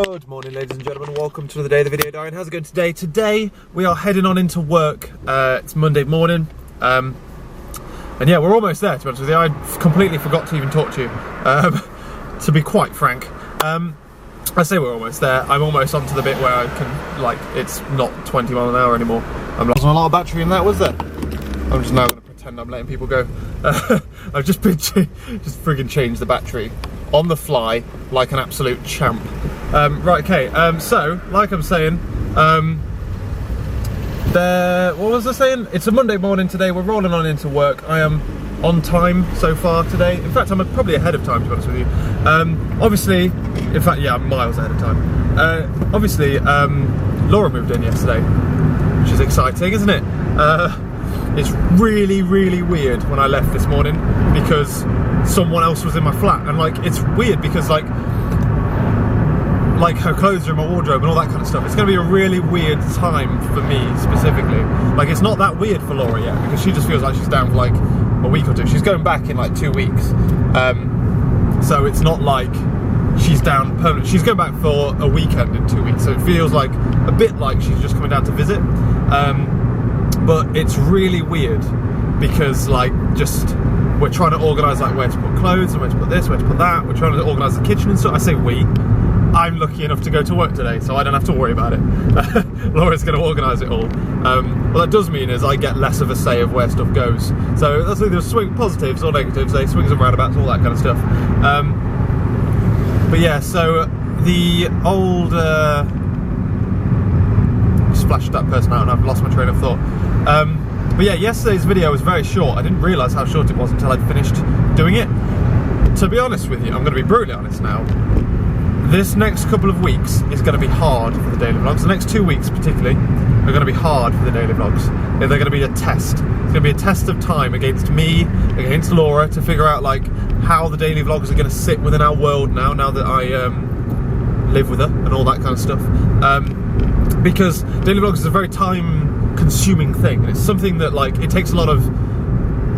Good morning, ladies and gentlemen. Welcome to the day of the video diary. How's it going today? Today we are heading on into work. It's Monday morning, and yeah, we're almost there. To be honest with you, I completely forgot to even talk to you. To be quite frank, I say we're almost there. I'm almost onto the bit where I can, like, it's not 20 miles an hour anymore. I'm not. There's a lot of battery in that, was there? I'm just now going to pretend I'm letting people go. I've just friggin' changed the battery on the fly like an absolute champ. Right, okay, so like I'm saying, what was I saying? It's a Monday morning today. We're rolling on into work. I am on time so far today. In fact, I'm probably ahead of time, to be honest with you. Obviously, in fact, yeah, I'm miles ahead of time. Obviously, Laura moved in yesterday, which is exciting, isn't it? It's really, really weird when I left this morning because someone else was in my flat, and like, it's weird because like her clothes are in my wardrobe and all that kind of stuff. It's going to be a really weird time for me specifically. Like, it's not that weird for Laura yet because she just feels like she's down for like a week or two. She's going back in like 2 weeks, so it's not like she's down permanently. She's going back for a weekend in 2 weeks, so it feels like a bit like she's just coming down to visit. But it's really weird because like we're trying to organise like where to put clothes and where to put this, where to put that. We're trying to organise the kitchen and stuff. I say we. I'm lucky enough to go to work today, so I don't have to worry about it. Laura's going to organise it all. What that does mean is I get less of a say of where stuff goes. So that's either positives or negatives, swings and roundabouts, all that kind of stuff. But yeah, so the old... splashed that person out and I've lost my train of thought. But yeah, yesterday's video was very short. I didn't realise how short it was until I'd finished doing it. To be honest with you, I'm going to be brutally honest now. This next couple of weeks is going to be hard for the daily vlogs. The next 2 weeks particularly are going to be hard for the daily vlogs. They're going to be a test. It's going to be a test of time against me, against Laura, to figure out like how the daily vlogs are going to sit within our world now that I live with her and all that kind of stuff. Because daily vlogs is a very time-consuming thing, and it's something that like it takes a lot of,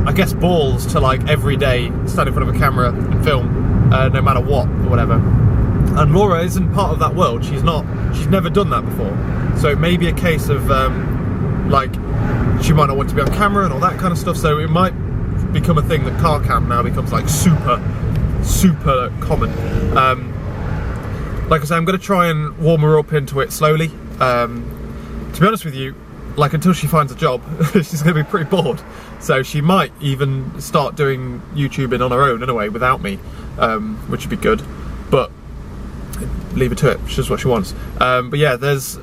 I guess, balls to like every day stand in front of a camera and film, no matter what or whatever. And Laura isn't part of that world. She's never done that before. So it may be a case of like she might not want to be on camera and all that kind of stuff. So it might become a thing that car cam now becomes like super common. Like I say, I'm going to try and warm her up into it slowly. To be honest with you, like until she finds a job, she's going to be pretty bored. So she might even start doing YouTubing on her own in a way without me, which would be good. But leave her to it. It's just what she wants. But yeah, it's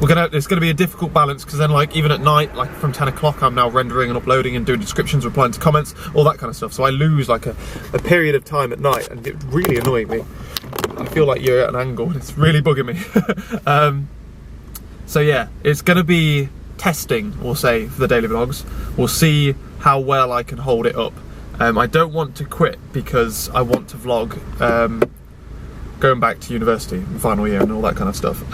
going to be a difficult balance because then, like, even at night, like from 10 o'clock, I'm now rendering and uploading and doing descriptions, replying to comments, all that kind of stuff. So I lose like a period of time at night, and it's really annoying me. I feel like you're at an angle and it's really bugging me. So yeah, it's going to be testing, we'll say, for the daily vlogs. We'll see how well I can hold it up. I don't want to quit because I want to vlog going back to university, final year and all that kind of stuff.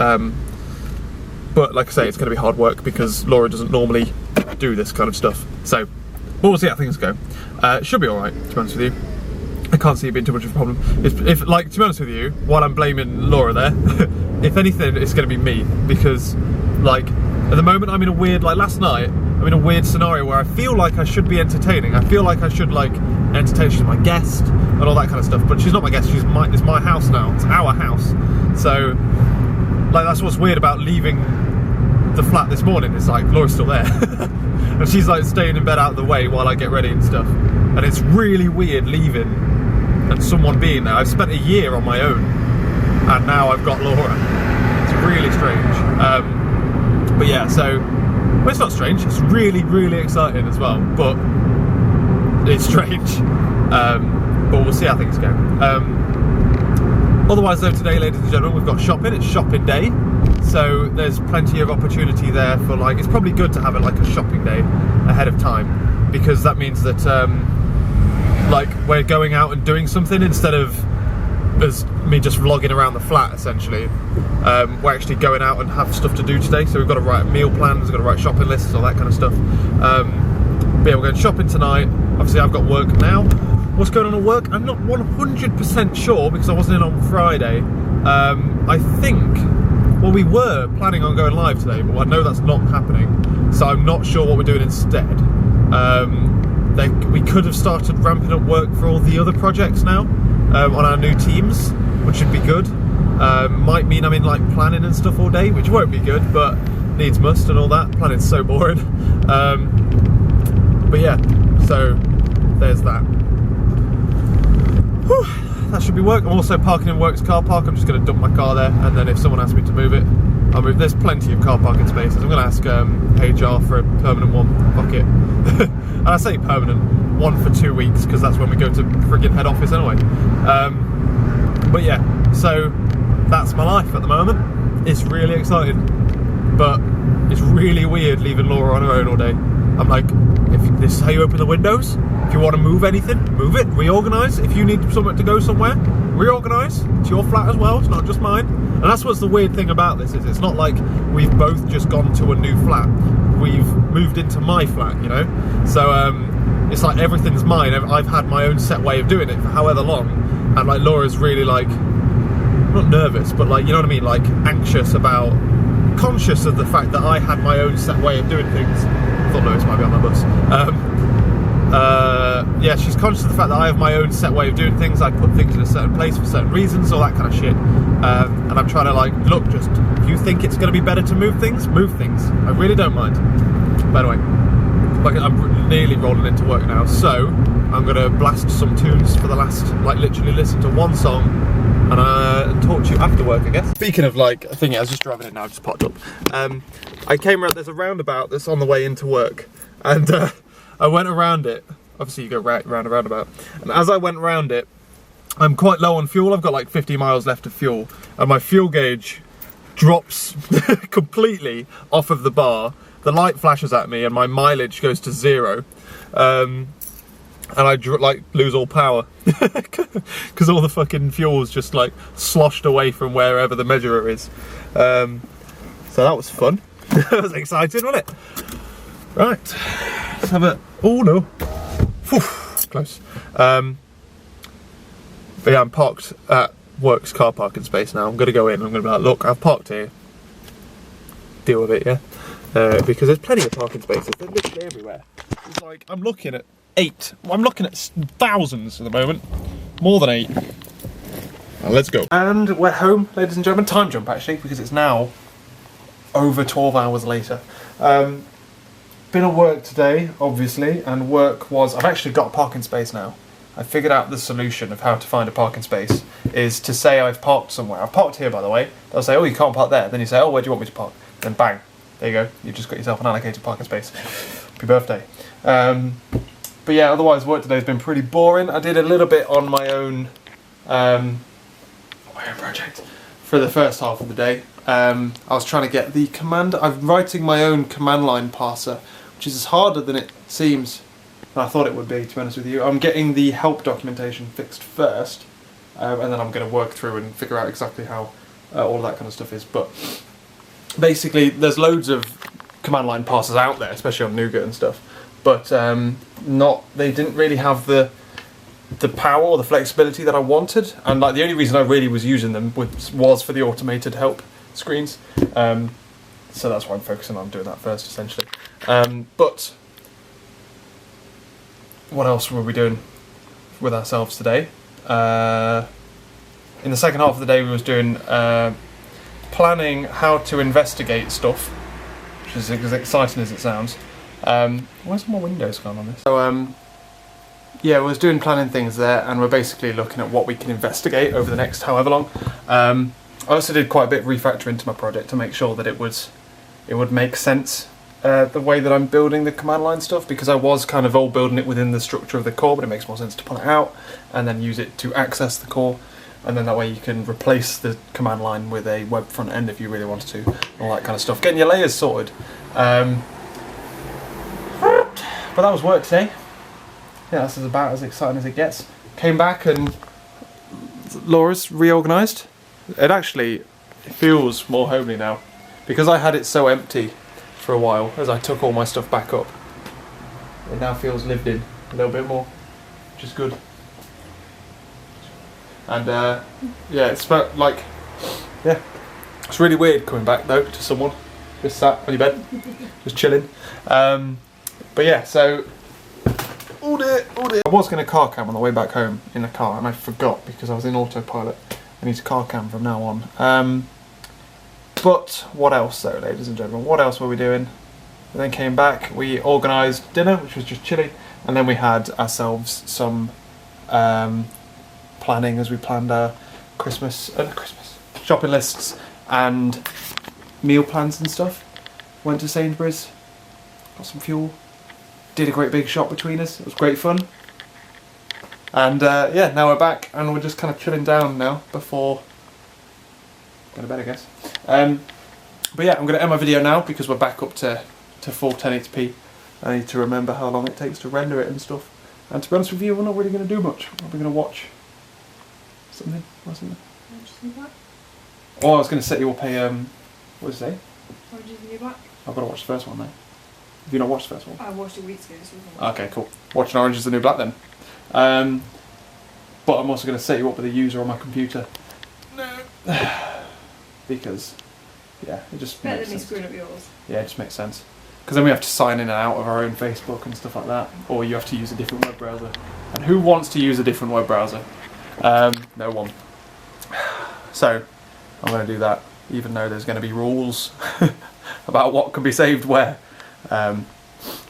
But like I say, it's going to be hard work because Laura doesn't normally do this kind of stuff. So we'll see how things go. It should be alright, to be honest with you. I can't see it being too much of a problem. If like, to be honest with you, while I'm blaming Laura there, if anything, it's going to be me, because like at the moment I'm in a weird, like last night, I'm in a weird scenario where I feel like I should be entertaining. I feel like I should like entertain. She's my guest and all that kind of stuff, but she's not my guest. It's my house now. It's our house. So like that's what's weird about leaving the flat this morning. It's like Laura's still there, and she's like staying in bed out of the way while I get ready and stuff. And it's really weird leaving and someone being there. I've spent a year on my own, and now I've got Laura. It's really strange. But yeah, so well, it's not strange. It's really, really exciting as well. But it's strange. But we'll see how things go. Otherwise, though, today, ladies and gentlemen, we've got shopping. It's shopping day, so there's plenty of opportunity there for like. It's probably good to have it like a shopping day ahead of time, because that means that like we're going out and doing something instead of as me just vlogging around the flat essentially. We're actually going out and have stuff to do today, so we've got to write meal plans, we've got to write shopping lists, all that kind of stuff. But yeah, we're going shopping tonight. Obviously I've got work now. What's going on at work? I'm not 100% sure because I wasn't in on Friday. I think, well, we were planning on going live today, but I know that's not happening, so I'm not sure what we're doing instead. We could have started ramping up work for all the other projects now on our new teams, which would be good. Might mean I'm in like planning and stuff all day, which won't be good, but needs must and all that. Planning's so boring. But yeah, so there's that. Whew, that should be work. I'm also parking in Works car park. I'm just going to dump my car there, and then if someone asks me to move it, I'll move. There's plenty of car parking spaces. I'm going to ask HR for a permanent one. Fuck it. And I say permanent, one for 2 weeks, because that's when we go to friggin' head office anyway. But yeah, so that's my life at the moment. It's really exciting, but it's really weird leaving Laura on her own all day. I'm like, if this is how you open the windows, if you want to move anything, move it, reorganise. If you need somewhere to go somewhere, reorganise. It's your flat as well, it's not just mine. And that's what's the weird thing about this, is it's not like we've both just gone to a new flat. We've moved into my flat, you know? So it's like everything's mine. I've had my own set way of doing it for however long. And like Laura's really like, not nervous, but like, you know what I mean? Like anxious about, conscious of the fact that I had my own set way of doing things. I thought Lois might be on my bus. Yeah, she's conscious of the fact that I have my own set way of doing things. I put things in a certain place for certain reasons, all that kind of shit. And I'm trying to like, look, just, if you think it's going to be better to move things, move things. I really don't mind. By the way, like, I'm nearly rolling into work now, so I'm going to blast some tunes for the last, like literally listen to one song and talk to you after work, I guess. Speaking of like, I think I was just driving it now, just popped up. I came around, there's a roundabout that's on the way into work, and I went around it. Obviously you go round a roundabout, and as I went around it, I'm quite low on fuel. I've got like 50 miles left of fuel, and my fuel gauge drops completely off of the bar. The light flashes at me and my mileage goes to 0. And I like lose all power because all the fucking fuel's just like sloshed away from wherever the measurer is. So that was fun. That was exciting, wasn't it? Right, let's have a, oh no, whew, close. But yeah, I'm parked at Works car parking space now. I'm gonna go in and I'm gonna be like, look, I've parked here. Deal with it, yeah? Because there's plenty of parking spaces. They're literally everywhere. It's like, I'm looking at 8. I'm looking at thousands at the moment. More than 8. Now, let's go. And we're home, ladies and gentlemen. Time jump, actually, because it's now over 12 hours later. Been at work today, obviously, and work was... I've actually got a parking space now. I figured out the solution of how to find a parking space is to say I've parked somewhere. I've parked here, by the way. They'll say, oh, you can't park there. Then you say, oh, where do you want me to park? Then bang. There you go, you've just got yourself an allocated parking space. Happy birthday. But yeah, otherwise work today's been pretty boring. I did a little bit on my own project for the first half of the day. I was trying to get the command, I'm writing my own command line parser, which is harder than it seems, than I thought it would be, to be honest with you. I'm getting the help documentation fixed first, and then I'm going to work through and figure out exactly how all of that kind of stuff is. But basically, there's loads of command line parsers out there, especially on Nougat and stuff, but they didn't really have the power or the flexibility that I wanted, and like the only reason I really was using them was for the automated help screens. So that's why I'm focusing on doing that first, essentially. But what else were we doing with ourselves today? In the second half of the day, we was doing planning how to investigate stuff, which is as exciting as it sounds. Where's all my windows gone on this? So yeah, we was doing planning things there, and we're basically looking at what we can investigate over the next however long. I also did quite a bit of refactor into my project to make sure that it would make sense, the way that I'm building the command line stuff, because I was kind of all building it within the structure of the core, but it makes more sense to pull it out and then use it to access the core, and then that way you can replace the command line with a web front end if you really wanted to, all that kind of stuff. Getting your layers sorted. But that was work today. Yeah, that's about as exciting as it gets. Came back and Laura's reorganised. It actually feels more homely now, because I had it so empty for a while as I took all my stuff back up. It now feels lived in a little bit more, which is good. And yeah, it's about like yeah, it's really weird coming back though to someone just sat on your bed, just chilling. But yeah, so all day. I was going to car cam on the way back home in the car, and I forgot because I was in autopilot. I need to car cam from now on. But what else though, ladies and gentlemen? What else were we doing? We then came back, we organised dinner, which was just chilly, and then we had ourselves some planning as we planned our Christmas shopping lists and meal plans and stuff. Went to Sainsbury's, got some fuel, did a great big shop between us. It was great fun. And yeah, now we're back and we're just kind of chilling down now before going to bed, I guess. But yeah, I'm going to end my video now because we're back up to full 1080p. I need to remember how long it takes to render it and stuff. And to be honest with you, we're not really going to do much. We're going to watch something or something. Oh, I was going to set you up a, what did it say? Orange is the New Black. I've got to watch the first one now. Have you not watched the first one? I watched it weeks ago. So okay, cool. Watching Orange is the New Black then. But I'm also going to set you up with a user on my computer. No. Because, yeah, it just better makes than me sense. screwing up yours. Yeah, it just makes sense. Because then we have to sign in and out of our own Facebook and stuff like that. Or you have to use a different web browser. And who wants to use a different web browser? No one. So, I'm going to do that, even though there's going to be rules about what can be saved where.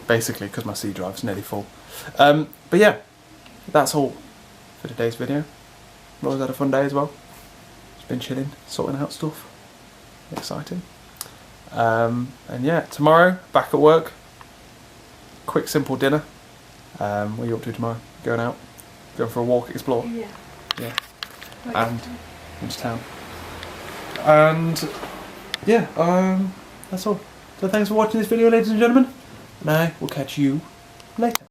Basically, because my C drive's nearly full. But yeah, that's all for today's video. I've always had a fun day as well. Just been chilling, sorting out stuff. Exciting. And yeah, tomorrow, back at work. Quick, simple dinner. What are you up to tomorrow? Going out? Going for a walk, explore? Yeah. Yeah. And into town. And yeah, that's all. So thanks for watching this video, ladies and gentlemen. And I will catch you later.